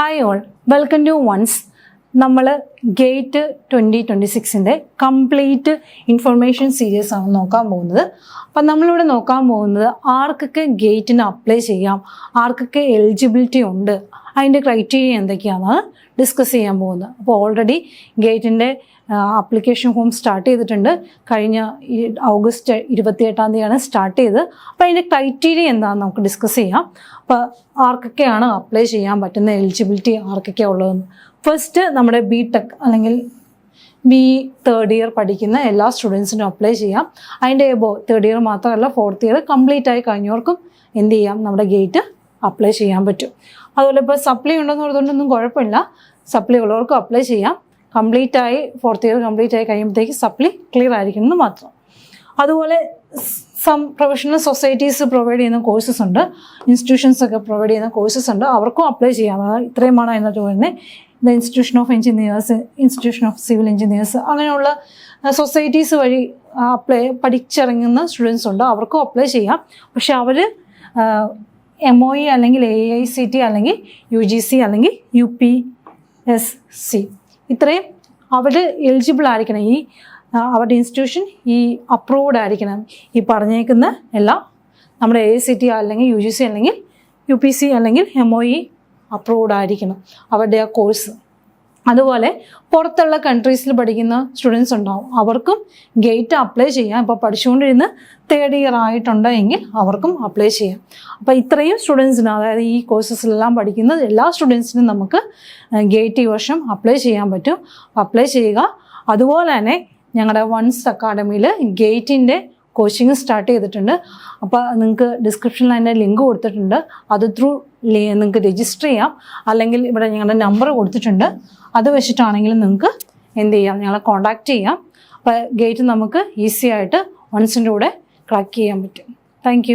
Hi all, welcome to ones. നമ്മൾ GATE 2026 complete information series ആണ് നോക്കാൻ പോകുന്നത്. അപ്പം നമ്മളിവിടെ നോക്കാൻ പോകുന്നത് ആർക്കൊക്കെ ഗേറ്റിന് അപ്ലൈ ചെയ്യാം, ആർക്കൊക്കെ എലിജിബിലിറ്റി ഉണ്ട്, അതിൻ്റെ ക്രൈറ്റീരിയ എന്തൊക്കെയാണെന്ന് ഡിസ്കസ് ചെയ്യാൻ പോകുന്നത്. അപ്പോൾ ഓൾറെഡി ഗേറ്റിൻ്റെ ആപ്ലിക്കേഷൻ ഫോം സ്റ്റാർട്ട് ചെയ്തിട്ടുണ്ട്. കഴിഞ്ഞ ഓഗസ്റ്റ് 28 സ്റ്റാർട്ട് ചെയ്ത്. അപ്പോൾ അതിൻ്റെ ക്രൈറ്റീരിയ എന്താണെന്ന് നമുക്ക് ഡിസ്കസ് ചെയ്യാം. അപ്പോൾ ആർക്കൊക്കെയാണ് അപ്ലൈ ചെയ്യാൻ പറ്റുന്ന എലിജിബിലിറ്റി ആർക്കൊക്കെയാണ് ഉള്ളതെന്ന്. ഫസ്റ്റ് നമ്മുടെ BTech അല്ലെങ്കിൽ തേർഡ് ഇയർ പഠിക്കുന്ന എല്ലാ സ്റ്റുഡൻസിനും അപ്ലൈ ചെയ്യാം. അതിൻ്റെ തേർഡ് ഇയർ മാത്രമല്ല, ഫോർത്ത് ഇയർ കംപ്ലീറ്റ് ആയി കഴിഞ്ഞവർക്കും എന്ത് ചെയ്യാം, നമ്മുടെ ഗേറ്റ് അപ്ലൈ ചെയ്യാൻ പറ്റും. അതുപോലെ ഇപ്പോൾ സപ്ലി ഉണ്ടെന്ന് പറഞ്ഞതുകൊണ്ടൊന്നും കുഴപ്പമില്ല, സപ്ലി ഉള്ളവർക്കും അപ്ലൈ ചെയ്യാം. കംപ്ലീറ്റ് ആയി ഫോർത്ത് ഇയർ കംപ്ലീറ്റ് ആയി കഴിയുമ്പോഴത്തേക്ക് സപ്ലി ക്ലിയർ ആയിരിക്കുമെന്ന് മാത്രം. അതുപോലെ പ്രൊഫഷണൽ സൊസൈറ്റീസ് പ്രൊവൈഡ് ചെയ്യുന്ന കോഴ്സസ് ഉണ്ട്, ഇൻസ്റ്റിറ്റ്യൂഷൻസ് ഒക്കെ പ്രൊവൈഡ് ചെയ്യുന്ന കോഴ്സസ് ഉണ്ട്, അവർക്കും അപ്ലൈ ചെയ്യാം. ഇത്രയുമാണ് അതിനകത്ത് വരുന്നത്. Institution of engineers, institution of civil engineers, അങ്ങനെയുള്ള സൊസൈറ്റീസ് വഴി പഠിച്ചിറങ്ങുന്ന സ്റ്റുഡൻസ് ഉണ്ട്, അവർക്കും അപ്ലൈ ചെയ്യാം. പക്ഷെ അവർ MOE അല്ലെങ്കിൽ AICT അല്ലെങ്കിൽ UGC അല്ലെങ്കിൽ UPSC ഇത്രയും അവർ എലിജിബിൾ ആയിരിക്കണം. അവരുടെ ഇൻസ്റ്റിറ്റ്യൂഷൻ അപ്രൂവ്ഡ് ആയിരിക്കണം. ഈ പറഞ്ഞേക്കുന്ന എല്ലാം നമ്മുടെ AICT അല്ലെങ്കിൽ UGC അല്ലെങ്കിൽ UPC അല്ലെങ്കിൽ MOE അപ്രൂവ്ഡ് ആയിരിക്കണം അവരുടെ ആ കോഴ്സ്. അതുപോലെ പുറത്തുള്ള കൺട്രീസിൽ പഠിക്കുന്ന സ്റ്റുഡൻസ് ഉണ്ടാവും, അവർക്കും ഗേറ്റ് അപ്ലൈ ചെയ്യാം. ഇപ്പോൾ പഠിച്ചുകൊണ്ടിരുന്ന് തേർഡ് ഇയർ ആയിട്ടുണ്ടെങ്കിൽ അവർക്കും അപ്ലൈ ചെയ്യാം. അപ്പോൾ ഇത്രയും സ്റ്റുഡൻസിന്, അതായത് ഈ കോഴ്സസിലെല്ലാം പഠിക്കുന്ന എല്ലാ സ്റ്റുഡൻസിനും നമുക്ക് ഗേറ്റ് ഈ വർഷം അപ്ലൈ ചെയ്യാൻ പറ്റും. അപ്ലൈ ചെയ്യുക. അതുപോലെ തന്നെ ഞങ്ങളുടെ വൺസ് അക്കാഡമിയിൽ ഗേറ്റിൻ്റെ കോച്ചിങ് സ്റ്റാർട്ട് ചെയ്തിട്ടുണ്ട്. അപ്പോൾ നിങ്ങൾക്ക് ഡിസ്ക്രിപ്ഷനിൽ അതിൻ്റെ ലിങ്ക് കൊടുത്തിട്ടുണ്ട്. അത് ത്രൂ നിങ്ങൾക്ക് രജിസ്റ്റർ ചെയ്യാം. അല്ലെങ്കിൽ ഇവിടെ ഞങ്ങളുടെ നമ്പർ കൊടുത്തിട്ടുണ്ട്, അത് വെച്ചിട്ടാണെങ്കിലും നിങ്ങൾക്ക് എന്ത് ചെയ്യാം, ഞങ്ങളെ കോൺടാക്റ്റ് ചെയ്യാം. അപ്പോൾ ഗേറ്റ് നമുക്ക് ഈസി ആയിട്ട് വൺസിൻ്റെ കൂടെ ക്രാക്ക് ചെയ്യാൻ പറ്റും. താങ്ക്